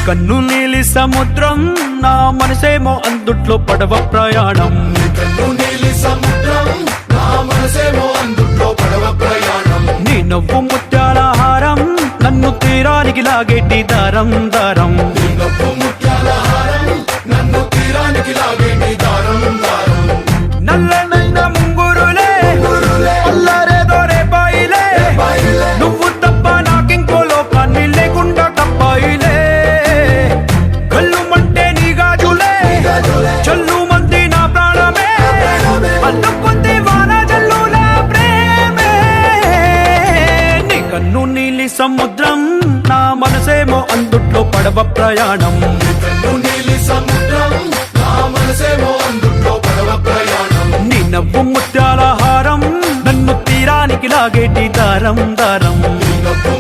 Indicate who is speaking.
Speaker 1: కన్ను నీలి సముద్రం నా మనసేమో అందుట్లో పడవ ప్రయాణం.
Speaker 2: కన్ను నీలి సముద్రం నా మనసేమో అందుట్లో పడవ ప్రయాణం.
Speaker 1: నీ నవ్వు ముత్యాల హారం నన్ను తీరానికి లాగేటి దారం దారం.
Speaker 2: నీ నవ్వు ముత్యాల హారం నన్ను తీరానికి లాగేటి దారం దారం.
Speaker 1: నల్లనైన ముంగురులే అల్లారేదో రేపాయిలే, నువ్వు తప్ప నాకింకో లోకాన్ని లేకుండా తప్పాయిలే. కళ్ళు మంటే నీ గాజులే చల్లు మంది నా ప్రాణమే, అల్లు పొంది వాన జల్లుల ప్రేమే. నీ కన్ను నీలి సముద్రం నా మనసేమో అందుట్లో పడవ ప్రయాణం.
Speaker 2: కన్ను నీలి సముద్రం నా మనసేమో అందుట్లో పడవ ప్రయాణం.
Speaker 1: నీ నవ్వు ముత్యాల హారం నన్ను తీరానికి లాగేటి దారం దారం.
Speaker 2: నీ నవ్వు